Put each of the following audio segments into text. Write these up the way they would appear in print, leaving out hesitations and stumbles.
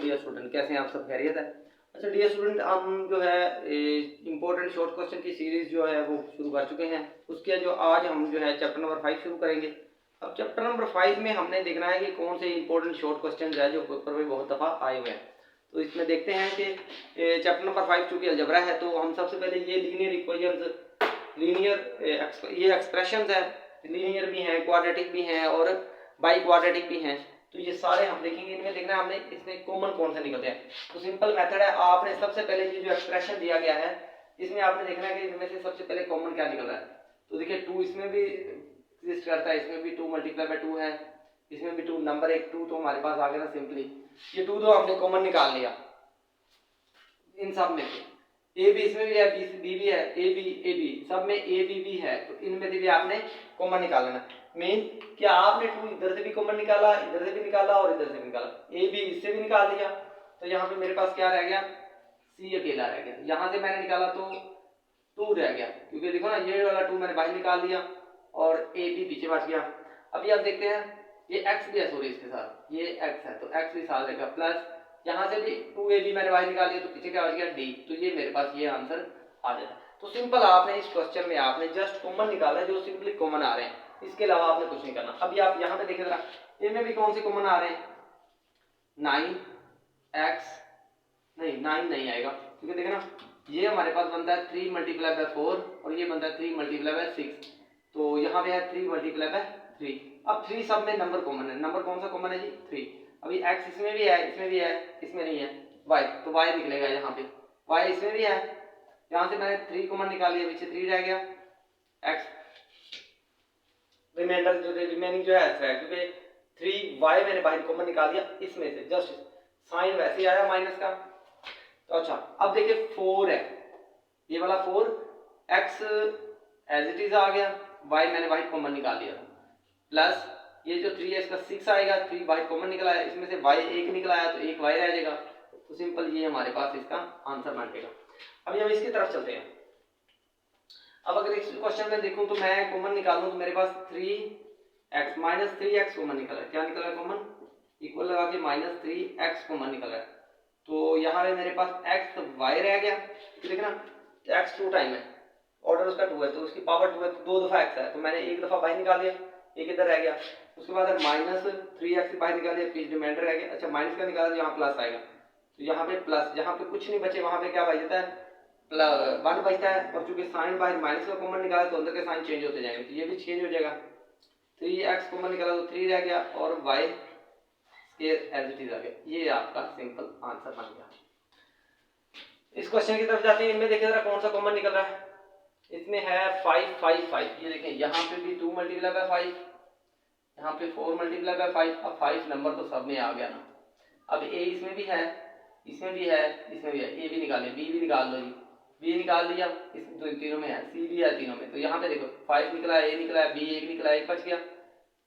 Dear student, कैसे हैं आप सब? खैरियत है? अच्छा डियर स्टूडेंट, हम जो है इम्पोर्टेंट शॉर्ट क्वेश्चन की सीरीज जो है वो शुरू कर चुके हैं। उसके जो आज हम जो है चैप्टर नंबर 5 शुरू करेंगे। अब चैप्टर नंबर 5 में हमने देखना है कि कौन से इंपॉर्टेंट शॉर्ट क्वेश्चन है जो पेपर में बहुत दफ़ा आए हुए हैं। तो इसमें देखते हैं कि चैप्टर नंबर 5 चूँकि अलजबरा है, तो हम सबसे पहले ये लीनियर इक्वेशंस, लीनियर ये एक्सप्रेशंस है, लीनियर भी हैं, क्वाड्रेटिक भी हैं और बाई क्वाड्रेटिक भी हैं। तो ये सारे हम देखेंगे। इनमें देखना है हमने इसमें कॉमन कौन से निकलते हैं। तो सिंपल मेथड है, आपने सबसे पहले ये जो एक्सप्रेशन दिया गया है इसमें आपने देखना है कि इनमें से सबसे पहले कॉमन क्या निकल रहा है। तो देखिए 2 इसमें भी एग्जिस्ट करता है, इसमें भी 2 मल्टीप्लाई बाय 2 है, इसमें भी 2, नंबर 1 2 तो हमारे पास आ गया ना सिंपली। ये 2 तो हमने कॉमन निकाल लिया इन सब में से। ए बी इसमें भी है, बी भी है, ए बी सब में ए बी है, तो इनमें से भी आपने कॉमन निकाल लेना। मेन कि आपने 2 इधर से भी कॉमन निकाला, इधर से भी निकाला और इधर से भी निकाला, ए बी इससे भी निकाल दिया। तो यहाँ पे मेरे पास क्या रह गया, सी अकेला रह गया। यहाँ से मैंने निकाला तो 2 रह गया, क्योंकि देखो ना ये वाला 2 मैंने बाहर निकाल दिया और ए बी पीछे बच गया। अभी आप देखते हैं ये एक्स भी है, सॉरी इसके साथ ये एक्स है, तो एक्स भी साथ रहेगा प्लस यहाँ से भी 2ab मैंने बाहर निकाल दिया, तो पीछे क्या बच गया डी। तो ये मेरे पास ये आंसर आ जाता है। तो सिंपल आपने इस क्वेश्चन में आपने जस्ट कॉमन निकाला है, जो सिंपली कॉमन आ रहे हैं, इसके अलावा आपने कुछ नहीं करना। अभी आप यहाँ पे देखें जरा, इनमें भी कौन से कॉमन आ रहे हैं, 9x नहीं 9 नहीं आएगा, क्योंकि देखना ये हमारे पास बनता है 3 मल्टीप्लाई बाय 4 और ये बनता है 3 मल्टीप्लाई बाय 6। तो यहाँ पे है 3 मल्टीप्लाई बाय 3। अब 3 सब में नंबर कॉमन है, नंबर कौन सा कॉमन है जी, 3। अभी x इसमें भी है, इसमें भी है, इसमें नहीं है, y तो y निकलेगा यहाँ पे, y इसमें भी है, यहाँ से मैंने 3 कॉमन निकाल लिया, पीछे 3 रह गया, x रिमाइंडर जो रिमेनिंग जो है x है, क्योंकि 3y मैंने बाहर कॉमन निकाल दिया इसमें से, जस्ट साइन वैसे आया माइनस का। तो अच्छा अब देखिए 4 है, ये वाला 4 x एज इट इज आ गया, y मैंने बाहर कॉमन निकाल लिया प्लस ये जो 3 है इसका 6 आएगा, 3 बाहर कॉमन निकला है, इसमें से y एक निकला आया तो एक y रह जाएगा। तो सिंपल ये हमारे पास इसका आंसर बन जाएगा। अभी हम इसकी तरफ चलते हैं। अब अगर इस क्वेश्चन में देखूं तो मैं कॉमन निकालूं तो मेरे पास 3x माइनस 3x कॉमन निकला है। क्या निकला है कॉमन, इक्वल लगा के माइनस 3x कॉमन निकला है। तो यहाँ पे मेरे पास x y रह गया, तो देखना x 2 टाइम है, ऑर्डर उसका 2 है, तो उसकी पावर 2 है, तो 2 दफा x है, तो मैंने एक दफा बाहर निकाल दिया, एक इधर रह गया। उसके बाद माइनस 3x बाहर निकाल दिया, पीछे रिमाइंडर रह गया। अच्छा माइनस का निकाला तो यहाँ प्लस आएगा, तो यहाँ पे प्लस, जहाँ पे कुछ नहीं बचे वहां पे क्या बच जाता है, 1 बचता है। और चूंकि साइन बाहर माइनस का कॉमन निकाला तो अंदर के साइन चेंज होते जाएंगे, तो ये भी चेंज हो जाएगा। 3x कॉमन निकाला तो 3 रह गया और y square as it is आ गया। ये आपका सिंपल आंसर बन गया। इस क्वेश्चन की तरफ जाते हैं। इनमें देखिए जरा कौन सा कॉमन निकल रहा है। इसमें है 5 5 5, ये देखें यहाँ पे भी 2 मल्टीप्लाई बाय 5, यहाँ पे 4 मल्टीप्लाई बाय 5। अब 5 नंबर तो सब में आ गया ना। अब a इसमें भी है, इसमें भी है, इसमें भी है, a भी निकाल लिया, b भी निकाल लो जी, b निकाल लिया, इस तीनों में है, c भी है तीनों में। तो यहाँ पे देखो 5 निकला है, a निकला है, b 1 निकला है, 1 बच गया।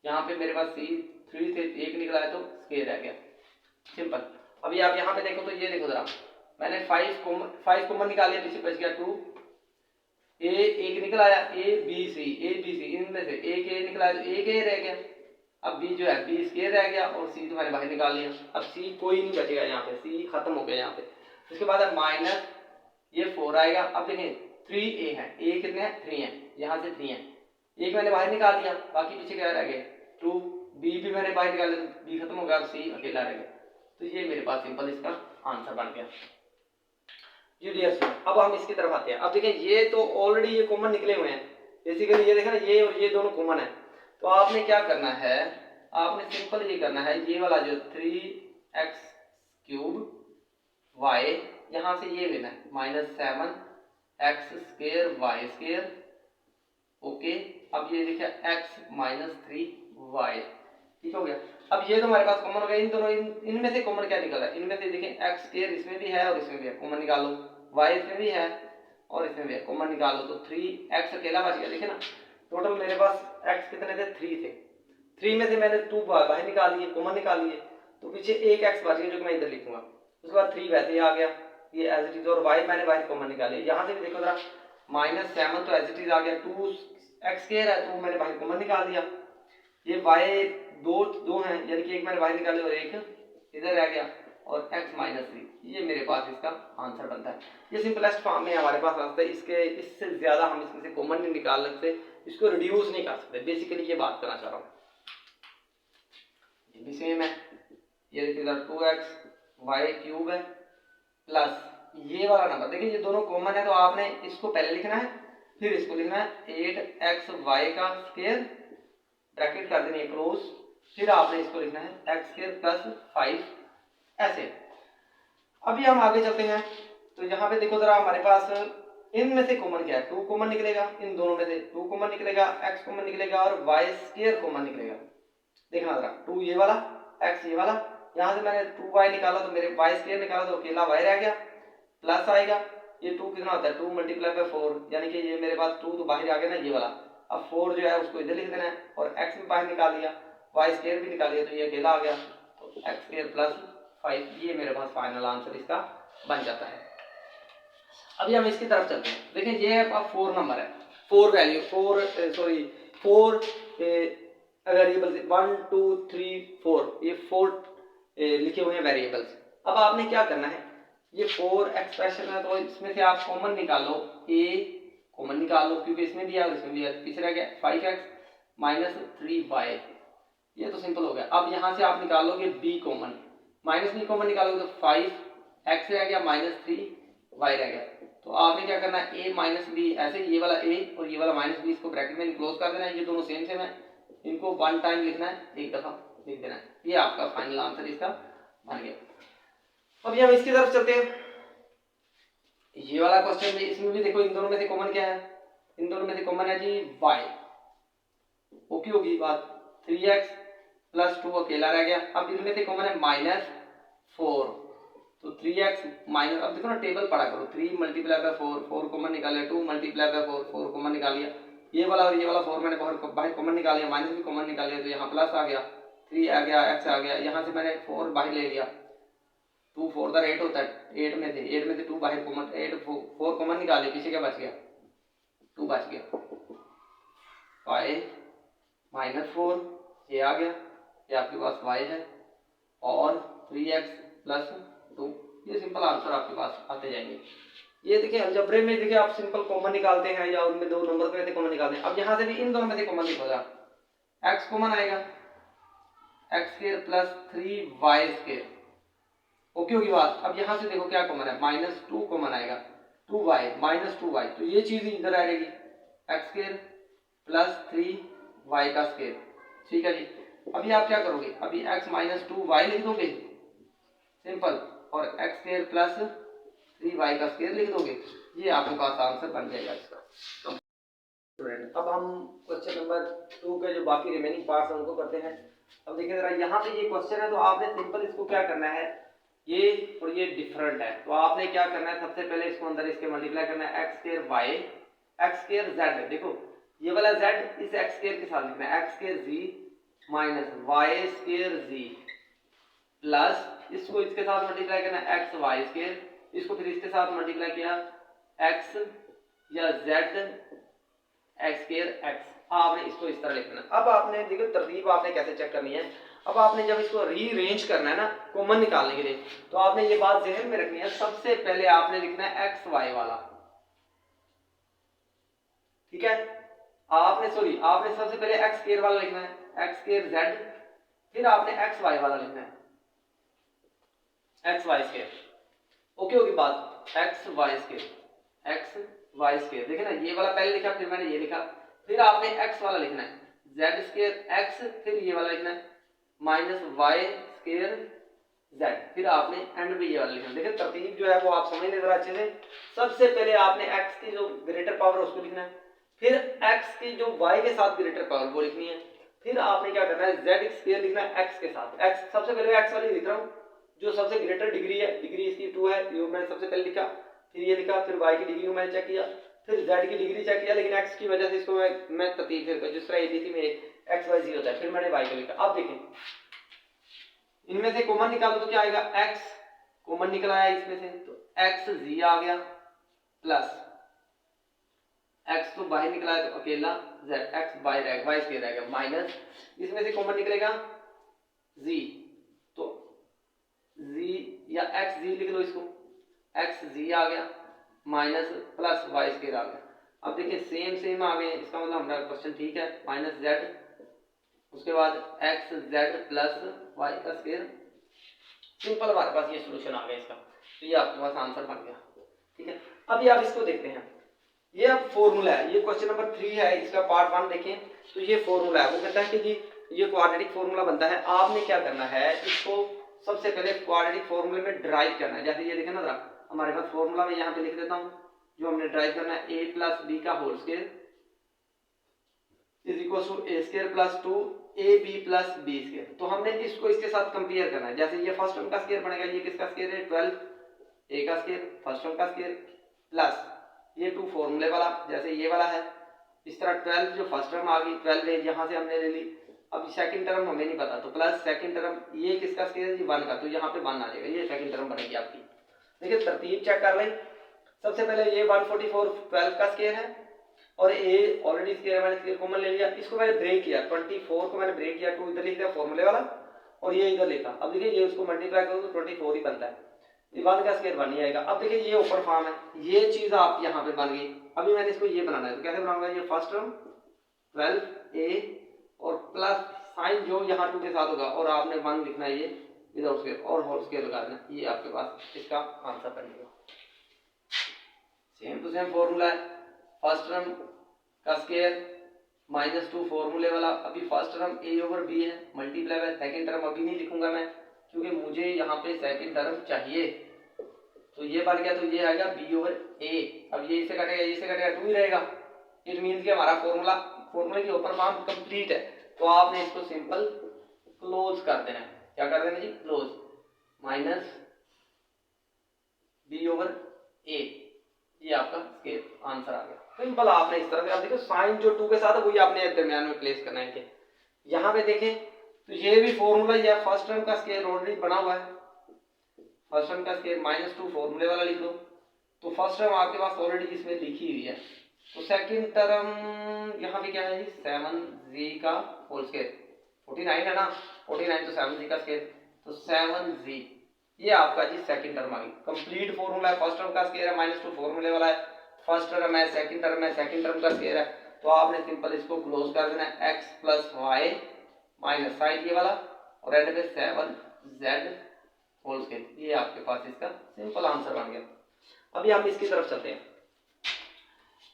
यहाँ पे मेरे पास c 3 से 1 निकला है, तो स्क्वायर रह गया, सिंपल। अभी आप यहाँ पे देखो तो ये देखो जरा, मैंने 5 कॉमन निकाल लिया, पीछे बच गया 2, a 1 निकला आया, a b c इनमें से एक a निकला है, तो एक a रह गया। अब b जो है b स्क्वायर रह गया और c तो मैंने बाहर निकाल लिया। अब c कोई नहीं बचेगा, यहाँ पे c खत्म हो गया यहाँ पे। उसके बाद अब माइनस ये 4 आएगा। अब देखें 3a है, a कितने हैं 3 है, यहाँ से 3 है, एक मैंने बाहर निकाल दिया, बाकी पीछे क्या रह गए 2, b भी मैंने बाहर निकाल दिया, b खत्म हो गया, c अकेला रह गया। तो ये मेरे पास सिंपल इसका आंसर बन गया। जी डियर स्टूडेंट, अब हम इसकी तरफ आते हैं। अब देखें ये तो ऑलरेडी ये कॉमन निकले हुए हैं, बेसिकली ये देखा ना, ये और ये दोनों कॉमन है। तो आपने क्या करना है, आपने सिंपल ये करना है, ये वाला जो 3x क्यूब y, यहाँ से ये लेना है minus 7x square y square. Okay, अब ये देखिए x माइनस 3y, ठीक हो गया। अब ये तो हमारे पास कॉमन हो गया। इन दोनों इनमें से कॉमन क्या निकल रहा है, इनमें से देखें x स्क्वायर इसमें भी है और इसमें भी है, कॉमन निकालो, y इसमें भी है और इसमें भी है, कॉमन निकालो, तो 3x अकेला बच गया। देखे ना टोटल मेरे पास x कितने थे, 3 थे, 3 में से मैंने 2 बाहर निकाल लिए, कॉमन निकाल लिए, तो पीछे एक x बच गया जो कि मैं इधर लिखूंगा। उसके बाद 3 वैसे ही आ गया, ये एज इट इज, और y मैंने बाहर कॉमन निकाली। यहाँ से भी देखो जरा माइनस 7 तो एज इट इज आ गया, 2x स्क्वायर है तो मैंने बाहर कॉमन निकाल दिया। ये y दो हैं, यानी कि एक मैंने बाहर निकाले और एक इधर रह गया। और x माइनस 3, ये मेरे पास इसका आंसर बनता है। ये सिंपलेस्ट फॉर्म में हमारे पास आता है, इससे ज़्यादा हम इसमें से कॉमन नहीं निकाल सकते, इसको रिड्यूस नहीं कर सकते, बेसिकली ये बात करना चाह रहा हूँ। ये भी सेम है, ये देखिए 2x वाई क्यूब है प्लस ये वाला नंबर, देखिए ये दोनों कॉमन है तो आपने इसको पहले लिखना है, फिर इसको लिखना है 8xy का स्क्वायर, ब्रैकेट कर देनी है क्लोज, फिर आपने इसको लिखना है x स्क्वायर प्लस 5 ऐसे। अभी हम आगे चलते हैं, तो यहाँ पे देखो जरा हमारे पास इनमें से कॉमन क्या है, 2 कॉमन निकलेगा, इन दोनों में से 2 कॉमन निकलेगा, x कॉमन निकलेगा और y स्क्वायर कॉमन निकलेगा। देखना जरा 2 ये वाला, x ये वाला, यहाँ से मैंने 2y निकाला तो मेरे y स्क्वायर निकाला तो अकेला y रह गया, प्लस आएगा, ये 2 कितना होता है 2 मल्टीप्लाई बाय 4, यानी कि ये मेरे पास 2 तो बाहर आ गया ना ये वाला, अब 4 जो है उसको इधर लिख देना है और x भी बाहर निकाल लिया, y स्क्वायर भी निकाल लिया तो ये अकेला आ गया, तो x स्क्वायर प्लस 5, ये मेरे पास फाइनल आंसर इसका बन जाता है। अभी हम इसकी तरफ चलते हैं, देखिए ये आपका 4 नंबर है, 4 वैल्यू 4 वेरिएबल्स 1 2 3 4, ये 4 लिखे हुए हैं वेरिएबल्स। अब आपने क्या करना है, ये 4 एक्सप्रेशन है तो इसमें से आप कॉमन निकालो, a कॉमन निकाल लो क्योंकि इसमें भी है और इसमें भी है, पीछे रह गया 5x माइनस 3y, ये तो सिंपल हो गया। अब यहाँ से आप निकालोगे b common, minus b common निकालोगे तो 5x रह गया माइनस 3y रह गया, तो आपने क्या करना है a माइनस b, ऐसे ये वाला a और ये वाला माइनस b इसको ब्रैकेट में क्लोज कर देना है, ये दोनों सेम सेम है, इनको 1 टाइम लिखना है, एक दफा लिख देना है, ये आपका फाइनल आंसर इसका बन गया। अभी हम इसकी तरफ चलते हैं, ये वाला क्वेश्चन में, इसमें भी देखो इन दोनों में से कॉमन क्या है, इन दोनों में से कॉमन है जी y, ओके होगी बात, 3x प्लस 2 अकेला रह गया, अब इनमें से कॉमन है माइनस 4, तो 3x माइनस, अब देखो ना टेबल पढ़ा करो, 3 मल्टीप्लाई बाय 4, 4 कॉमन निकाल लिया, 2 मल्टीप्लाई बाय 4, 4 कॉमन निकाल लिया, ये वाला और ये वाला 4 मैंने बाहर कॉमन निकाल लिया, माइनस भी कॉमन निकाल लिया तो यहाँ प्लस आ गया, 3 आ गया, x आ गया, यहाँ से मैंने 4 बाहर ले लिया, 2 4 का 8 होता है, 8 में से 2 बाहर कॉमन, 8 4 कॉमन निकाले, पीछे क्या बच गया 2 बच गया, 5 माइनस 4 ये आ गया, ये आपके पास y है और 3x प्लस 2, ये सिंपल आंसर आपके पास आते जाएंगे। ये देखिए अलजेब्रे में देखिए आप सिंपल कॉमन निकालते हैं या उनमें 2 नंबर में से कॉमन निकालते हैं, अब यहाँ से भी इन दोनों में से कॉमन निकाला, x कॉमन आएगा, x square plus 3y square, okay होगी बात। अब यहाँ से देखो क्या कॉमन है, माइनस 2 कॉमन आएगा, 2y माइनस 2y, तो ये चीज इधर आ जाएगी, x स्क्वायर प्लस 3y का स्क्वायर, ठीक है जी। अभी आप क्या करोगे, अभी x माइनस 2y लिख दोगे सिंपल, और x स्क्वायर प्लस 3y का स्क्वायर लिख दोगे, ये आपके पास आंसर बन जाएगा इसका। स्टूडेंट अब हम क्वेश्चन नंबर 2 के जो बाकी रिमेनिंग पार्ट्स हैं उनको करते हैं। अब देखिए जरा यहाँ पे ये क्वेश्चन है तो आपने सिंपल इसको क्या करना है, ये और ये डिफरेंट है तो आपने क्या करना है, सबसे पहले इसको अंदर इसके मल्टीप्लाई करना है, x square y x square z, देखो ये वाला z इस x स्क्वायर के साथ लिखना है, x square z minus y square z plus इसको इसके साथ मल्टीप्लाई करना है x y स्क्वायर, इसको फिर इसके साथ मल्टीप्लाई किया x या z x स्क्वायर x, आपने इसको इस तरह लिखना। अब आपने देखो तरतीब आपने कैसे चेक करनी है, अब आपने जब इसको रीअरेंज करना है ना कॉमन निकालने के लिए, तो आपने ये बात ज़हन में रखनी है, सबसे पहले आपने लिखना है एक्स वाई वाला, ठीक है, आपने सबसे पहले एक्स स्क्वायर वाला लिखना है, एक्स स्क्वायर जेड, फिर आपने एक्स वाई वाला लिखना है, एक्स वाई स्क्वायर, ओके होगी बात, एक्स वाई स्क्वायर, देखे ना ये वाला पहले लिखा फिर मैंने ये लिखा, फिर आपने एक्स वाला लिखना है जेड स्क्वायर एक्स, फिर ये वाला लिखना है माइनस वाई स्क्वायर जेड, फिर आपने एंड में ये वाला लिखना है। देखिए तरतीब जो है वो आप समझ लें जरा अच्छे से, सबसे पहले आपने एक्स की जो ग्रेटर पावर उसको लिखना है, फिर एक्स की जो वाई के साथ ग्रेटर पावर वो लिखनी है, फिर आपने क्या करना है जेड स्क्वायर लिखना है एक्स के साथ, एक्स सबसे पहले एक्स वाली लिख रहा हूँ, जो सबसे ग्रेटर डिग्री है, डिग्री इसकी 2 है, ये मैंने सबसे पहले लिखा, फिर ये लिखा, फिर y की डिग्री को मैंने चेक किया, फिर z की डिग्री चेक किया, लेकिन x की वजह से इसको मैं तरतीब फिर जिस तरह एबीसी में x y z होता है, फिर मैंने y को लिखा। अब देखें इनमें से कॉमन निकालो तो क्या आएगा, x कॉमन निकला है इसमें से, तो x z आ गया प्लस x तो बाहर निकला है तो अकेला z, x बाहर रहेगा, y स्क्वायर रहेगा, माइनस इसमें से कॉमन निकलेगा z, तो z या एक्स जी लिख लो इसको, एक्स जी आ गया माइनस प्लस वाई स्केयर आ गया। अब देखिए सेम सेम आ गए, इसका मतलब हमारा क्वेश्चन ठीक है। माइनस जेड, उसके बाद एक्स जेड प्लस वाई का स्केयर, सिंपल हमारे पास ये सोल्यूशन आ गया इसका। तो ये आपके पास आंसर बन गया, ठीक है। अभी आप इसको देखते हैं, ये अब फॉर्मूला है, ये क्वेश्चन नंबर 3 है, इसका पार्ट 1 देखें। तो ये फॉर्मूला है, वो कहता है कि जी ये क्वाड्रेटिक फॉर्मूला बनता है। आपने क्या करना है, इसको सबसे पहले क्वाड्रेटिक फॉर्मूले में ड्राइव करना है। जैसे ये देखें ना जरा, हमारे पास फॉर्मूला में यहाँ पे लिख देता हूँ, जो हमने ड्राइव करना है, a प्लस बी का whole square is equal to A square plus 2ab plus B square. तो हमने इसको इसके साथ कंपेयर करना है। जैसे ये फर्स्ट टर्म का स्क्वायर बनेगा, ये किसका स्क्वायर है, 12 a का स्क्वायर फर्स्ट टर्म का स्क्वायर प्लस ये 2 फॉर्मूले वाला, जैसे ये वाला है। इस तरह 12 जो फर्स्ट टर्म आ गई, 12 यहाँ से हमने ले ली। अब सेकंड टर्म हमें नहीं पता, तो प्लस सेकंड टर्म ये किसका स्क्वायर है, 1 का, तो यहाँ पे 1 आ जाएगा, ये सेकंड टर्म बनेगी आपकी। देखिए तरतीब चेक कर लें। सबसे पहले ये 144 12 का स्क्वायर है, और ए ऑलरेडी स्क्वायर मैंने स्क्वायर कॉमन ले लिया, इसको मैंने ब्रेक किया, 24 को मैंने ब्रेक किया, 2 इधर लिख दिया फॉर्मूले वाला, और ये इधर लिखा। अब देखिए ये उसको मल्टीप्लाई करो तो 24 ही बनता है, 1 का स्क्वायर बन ही आएगा। अब देखिए ये ऊपर फॉर्म है, ये चीज आप यहाँ पे बन गई। अभी मैंने इसको ये बनाना है, तो कैसे बनाऊंगा, ये फर्स्ट टर्म 12a और प्लस साइन जो यहाँ 2 के साथ होगा, और आपने 1 लिखना है ये विदाउट स्क्वायर और होल स्क्वायर लगा देना, ये आपके पास इसका आंसर बनेगा। सेम टू सेम फॉर्मूला है, फर्स्ट टर्म का स्क्वायर माइनस 2 फॉर्मूले वाला। अभी first term a over b है, मल्टीप्लाई बाय सेकंड टर्म अभी नहीं लिखूंगा मैं, क्योंकि मुझे यहाँ पे सेकंड टर्म चाहिए। तो ये बन गया, तो ये आएगा b ओवर a। अब ये इससे कटेगा, ये इससे कटेगा, 2 ही रहेगा। इट मींस कि हमारा फॉर्मूले की ऊपर फॉर्म कंप्लीट है। तो आपने इसको सिंपल क्लोज कर देना है। क्या कर देना जी, close, minus b over a, ये आपका स्क्वायर आंसर आ गया। सिंपल आपने इस तरह से, अब देखो साइन जो 2 के साथ है वही आपने दरमियान में प्लेस करना है। यहाँ पे देखें तो ये भी फॉर्मूला या फर्स्ट टर्म का स्क्वायर ऑलरेडी बना हुआ है, फर्स्ट टर्म का स्क्वायर माइनस 2 फॉर्मूले वाला लिख लो। तो फर्स्ट टर्म आपके पास ऑलरेडी इसमें लिखी हुई है। तो सेकंड टर्म यहाँ पे क्या है जी, 7g का होल स्क्वायर, 49 है ना, 49 तो 7g का स्क्वायर, तो 7g ये आपका जी सेकंड टर्म आ गई। कंप्लीट फॉर्मूला है, फर्स्ट टर्म का स्क्वायर है, माइनस 2 फॉर्मूले वाला है, फर्स्ट टर्म है, सेकंड टर्म है, सेकंड टर्म का स्क्वायर है। तो आपने सिंपल इसको क्लोज कर देना है, x plus Y minus sign ये वाला, और एंड पे 7z होल स्क्वायर, ये आपके पास इसका सिंपल आंसर बन गया। अभी हम इसकी तरफ चलते हैं।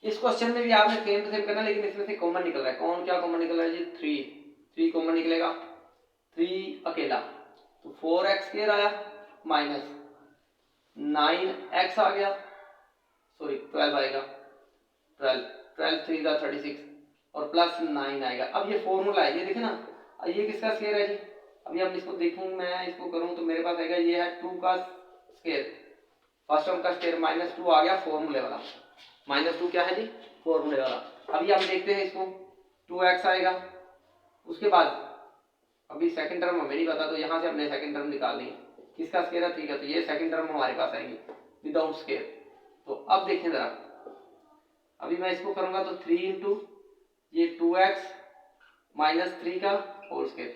इस क्वेश्चन में भी आपने सेम टू सेम करना, लेकिन इसमें से कॉमन निकल रहा है। कौन क्या कॉमन निकल रहा है जी, 3 कॉमन निकलेगा, 3 अकेला, तो 4x स्क्वायर आया माइनस 9x आ गया, सॉरी 12 आएगा, 12 3 का 36 और प्लस 9 आएगा। अब ये फॉर्मूला है, ये देखे ना, ये किसका स्क्वायर है जी। अभी हम इसको देखूं, मैं इसको करूं तो मेरे पास आएगा, ये है 2 का स्क्वायर, फर्स्ट टर्म का स्क्वायर माइनस 2 आ गया फॉर्मूले वाला, माइनस 2 क्या है जी, फॉर्मूले वाला। अभी हम देखते हैं इसको, 2x आएगा, उसके बाद अभी सेकंड टर्म हमें नहीं पता, तो यहाँ से हमने सेकंड टर्म निकाल ली, किसका स्क्वायर है, ठीक है, तो ये सेकंड टर्म हमारे पास आएगी विदाउट स्क्वायर। तो अब देखें जरा, अभी मैं इसको करूंगा तो 3 इंटू ये 2x माइनस 3 का होल स्क्वायर,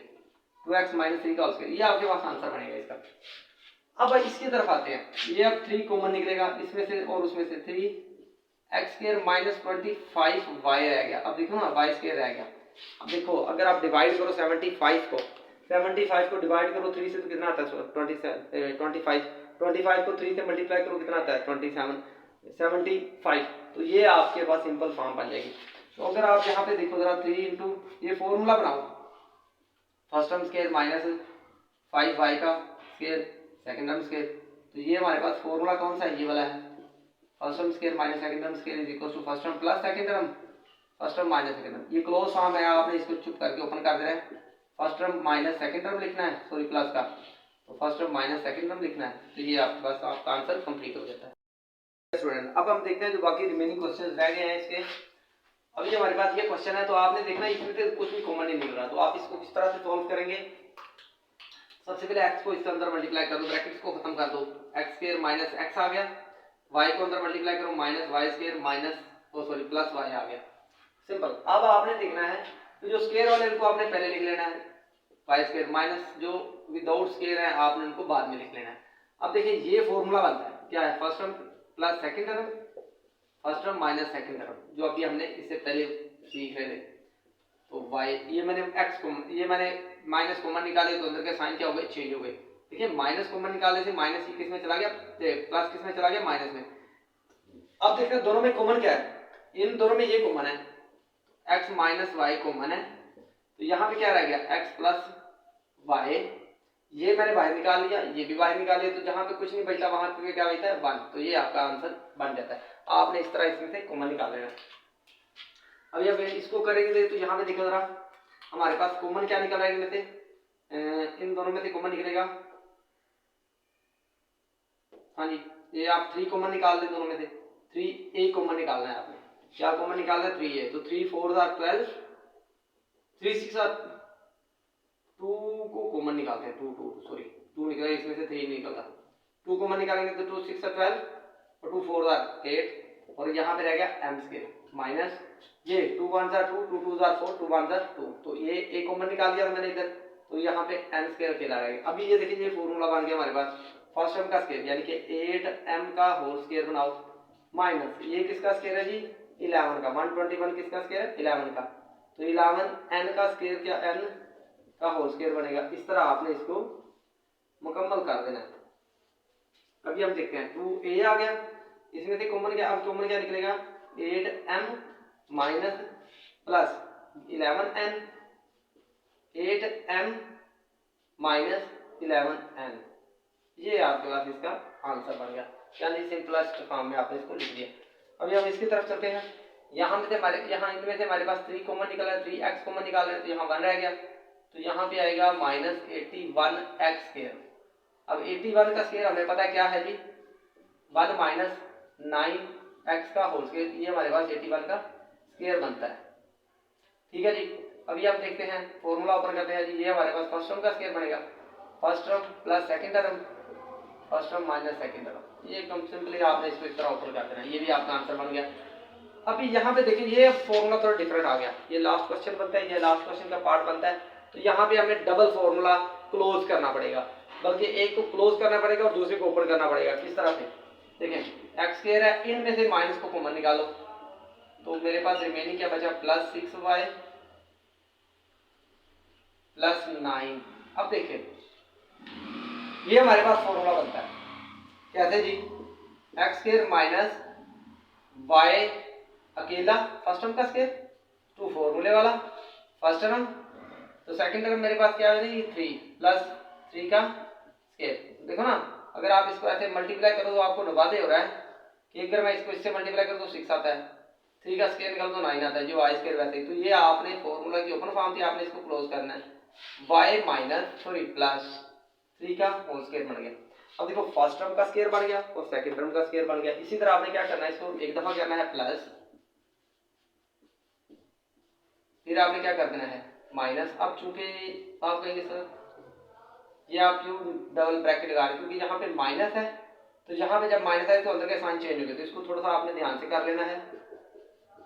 2x माइनस 3 का होल स्क्वायर, ये आपके पास आंसर बनेगा इसका। अब इसकी तरफ आते हैं, ये अब 3 कॉमन निकलेगा इसमें से और उसमें से, 3x स्क्वायर माइनस 25y रह गया। अब देखो ना, y स्क्वायर रह गया। अब देखो, अगर आप डिवाइड करो 75 को डिवाइड करो 3 से तो कितना आता है, 25 को 3 से मल्टीप्लाई करो कितना आता है, 75। तो ये आपके पास सिंपल फॉर्म बन जाएगी। तो अगर आप यहाँ पे देखो जरा, 3 इंटू ये फॉर्मूला बनाओ, first term square minus 5y का स्क्वायर सेकंड टर्म स्क्वायर, तो ये हमारे पास फॉर्मूला कौन सा है, ये वाला है, first term square minus second term square is equal to first term plus second term, first term minus second term. ये क्लोज फॉर्म है, आपने इसको चुप करके ओपन कर देना है, first term minus second term लिखना है, सॉरी प्लस का, तो first term minus second term लिखना है। तो ये आपके पास आपका आंसर कंप्लीट हो जाता है स्टूडेंट। अब हम देखते हैं जो बाकी रिमेनिंग क्वेश्चंस रह गए हैं इसके। अभी हमारे पास ये क्वेश्चन है, तो आपने देखना इसमें से कुछ भी कॉमन नहीं मिल रहा, तो आप इसको किस तरह से सॉल्व करेंगे। सबसे पहले x को इसके अंदर मल्टीप्लाई कर दो, ब्रैकेट्स को खत्म कर दो, x स्क्वायर माइनस x आ गया, y को अंदर मल्टीप्लाई करो minus y square minus sorry plus y आ गया, सिंपल। अब आपने देखना है तो जो स्क्वायर वाले इनको आपने पहले लिख लेना है, y स्क्वायर माइनस जो विदाउट स्क्वायर है आपने उनको बाद में लिख लेना है। अब देखिए ये फॉर्मूला बनता है, क्या है, first term plus second term, first term minus second term, जो अभी हमने इससे पहले सीख रहे थे। तो y, ये मैंने x को, ये मैंने माइनस कॉमन निकाले तो अंदर के साइन क्या हो गए, चेंज हो गए। देखिए माइनस कॉमन निकालने से माइनस किस में चला गया, प्लस किस में चला गया, माइनस में। अब देखते हैं दोनों में कॉमन क्या है, इन दोनों में ये कॉमन है, x माइनस वाई कॉमन है, तो यहाँ पे क्या रह गया, x प्लस वाई, ये मैंने बाहर निकाल लिया, ये भी बाहर निकाल लिया, तो जहां पे कुछ नहीं बचता वहां पे क्या बचता है, 1, तो ये आपका आंसर बन जाता है। आपने इस तरह इसमें से कॉमन निकाल लेना। अभी अब इसको करेंगे तो यहाँ पे देखो जरा, हमारे पास कॉमन क्या निकल रहा है इनमें से, इन दोनों में से कॉमन निकलेगा, हाँ जी, ये आप 3 कॉमन निकाल दें दोनों में से, 3a कॉमन निकालना है आपने, क्या कॉमन निकालना है, 3a, तो 3 4 आर 12, 3 6 आर 2 को कॉमन निकालते हैं, 2 निकला, इसमें से 3 निकलता, 2 कॉमन निकालेंगे तो 2 6 आर 12 और 2 4 आर 8, और यहाँ पे रह गया m स्क्वायर माइनस ये 2 1 आर 2, 2 2 आर 4, 2 1 आर 2, तो ये a कॉमन निकाल दिया मैंने इधर, तो यहाँ पे m स्क्वायर अकेला रहेगा। अभी ये देखिए ये फॉर्मूला बन गया हमारे पास, फर्स्ट टर्म का स्क्वायर यानी कि 8m का होल स्क्वायर बनाओ, माइनस ये किसका स्क्वायर है जी, 11 का, 121 किसका स्क्वायर है, 11 का, तो 11n का स्क्वायर क्या, n का होल स्क्वायर बनेगा। इस तरह आपने इसको मुकम्मल कर देना है। अभी हम देखते हैं 2a आ गया, इसमें से कॉमन क्या, अब कॉमन क्या निकलेगा, 8m minus plus 11n, 8m minus 11n, ये आपके पास इसका आंसर बन गया, यानी सिंपलेस्ट फॉर्म में आपने इसको लिख दिया। अभी हम इसकी तरफ चलते हैं, यहाँ में से हमारे, यहाँ इनमें से हमारे पास 3 कॉमन निकला है, 3x कॉमन निकाल रहे हैं, तो यहाँ 1 रह गया, तो यहाँ पे आएगा माइनस 81x स्क्वायर। अब 81 का स्क्वायर हमें पता है क्या है जी, 1 माइनस 9x का होल स्क्वायर, ये हमारे पास 81 का स्क्वायर बनता है, ठीक है जी। अभी आप देखते हैं फॉर्मूला ओपन करते हैं जी, ये हमारे पास फर्स्ट टर्म का स्क्वायर बनेगा, first term plus second term, first term minus second term, ये कम सिंपली आपने इसको इस तरह ओपन कर देना, ये भी आपका आंसर बन गया। अभी यहाँ पे देखिए ये फॉर्मूला थोड़ा डिफरेंट आ गया, ये लास्ट क्वेश्चन बनता है, ये लास्ट क्वेश्चन का पार्ट बनता है, तो यहाँ पे हमें डबल फॉर्मूला क्लोज करना पड़ेगा, बल्कि एक को क्लोज करना पड़ेगा और दूसरे को ओपन करना पड़ेगा। किस तरह से, देखें एक्स स्क्वायर है, इनमें से माइनस को कॉमन निकालो, तो मेरे पास रिमेनिंग क्या बचा, प्लस 6y प्लस 9। अब देखिए ये हमारे पास फॉर्मूला बनता है, कैसे जी, एक्स स्क्वायर माइनस वाई अकेला फर्स्ट टर्म का स्क्वायर, टू फॉर्मूले वाला फर्स्ट टर्म, तो सेकंड टर्म मेरे पास क्या है जी, 3 प्लस 3 का स्क्वायर। देखो ना, अगर आप इसको ऐसे मल्टीप्लाई करो तो आपको नवादे हो रहा है कि अगर मैं इसको इससे मल्टीप्लाई करूँ तो 6 आता है, 3 का स्क्वायर निकालो तो 9 आता है, जो वाई स्क्वायर वैसे ही। तो ये आपने फॉर्मूला की ओपन फॉर्म थी, आपने इसको क्लोज करना है, वाई माइनस प्लस 3 का होल स्क्वायर बन गया। अब देखो फर्स्ट टर्म का स्क्वायर बन गया और सेकंड टर्म का स्क्वायर बन गया। इसी तरह आपने क्या करना है, इसको एक दफा करना है प्लस, फिर आपने क्या कर देना है माइनस। अब चूंकि आप कहेंगे सर ये आप क्यों डबल ब्रैकेट लगा रहे, क्योंकि यहाँ पे माइनस है, तो यहाँ पे जब माइनस है तो अंदर के साइन चेंज हो गए, तो इसको थोड़ा सा आपने ध्यान से कर लेना है,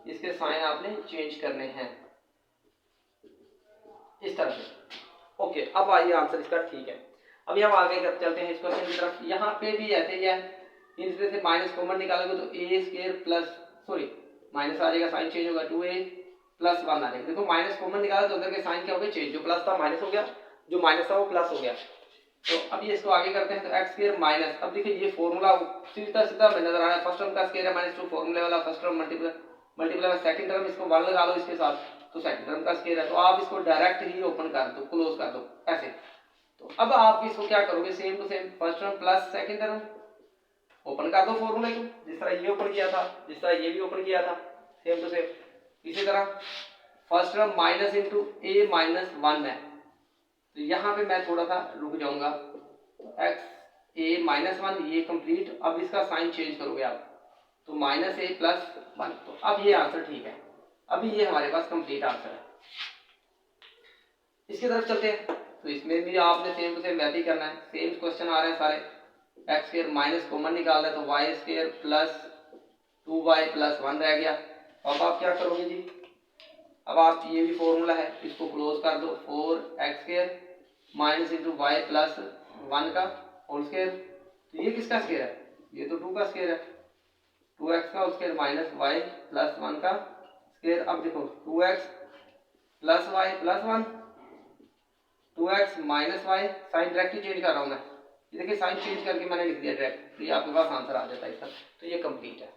इसके साइन आपने चेंज करने हैं इस तरह से। ओके, अब आइए आंसर इसका ठीक है। अभी हम आगे चलते हैं इस क्वेश्चन की तरफ। यहाँ पे भी ऐसे ही है, इसमें से माइनस कॉमन निकालोगे तो ए स्क्वायर प्लस माइनस आ जाएगा, साइन चेंज होगा, 2a प्लस 1 आ जाएगा। देखो माइनस कॉमन निकाला तो अंदर के साइन क्या हो गए चेंज, जो प्लस था माइनस हो गया, जो माइनस था वो प्लस हो गया। तो अब ये इसको आगे करते हैं, तो एक्स स्क्वायर माइनस, अब देखिए ये फॉर्मूला सीधा सीधा नजर आ रहा है, फर्स्ट टर्म का स्क्वायर है -2 फॉर्मूले वाला, फर्स्ट टर्म मल्टीप्लाई में सेकंड टर्म, इसको 1 लगा लो इसके साथ, तो सेकंड टर्म का स्क्वायर है, तो आप इसको डायरेक्ट ही ओपन कर दो, क्लोज कर दो ऐसे। तो अब आप इसको क्या करोगे, same to same first term plus second term open कर दो फॉर्मूले को, जिस तरह ये ओपन किया था, जिस तरह ये भी ओपन किया था, सेम टू सेम। इसी तरह first term minus into a minus 1 है, तो यहाँ पे मैं थोड़ा सा रुक जाऊंगा, एक्स a माइनस 1 ये कंप्लीट। अब इसका साइन चेंज करोगे आप, तो माइनस a प्लस 1, तो अब ये आंसर ठीक है, अभी ये हमारे पास कंप्लीट आंसर है। इसकी तरफ चलते हैं, तो इसमें भी आपने सेम टू सेम वैसे ही करना है, सेम क्वेश्चन आ रहे हैं सारे। एक्स स्क्वायर माइनस कॉमन निकालना है, तो Y square plus 2y plus 1 रह गया। अब आप क्या करोगे जी, अब आप ये भी फॉर्मूला है, इसको क्लोज कर दो, 4x square minus into y plus 1 का होल स्क्वायर तो ये किसका स्क्वायर है, ये तो 2 का स्क्वायर है, 2x का स्क्वायर माइनस y प्लस 1 का स्क्वायर। अब देखो 2x plus y plus 1, 2x minus y, sign direct ही चेंज कर रहा हूँ मैं, ये देखिए साइन चेंज करके मैंने लिख दिया डायरेक्ट, तो ये आपके पास आंसर आ जाता है इसका। तो ये कंप्लीट है।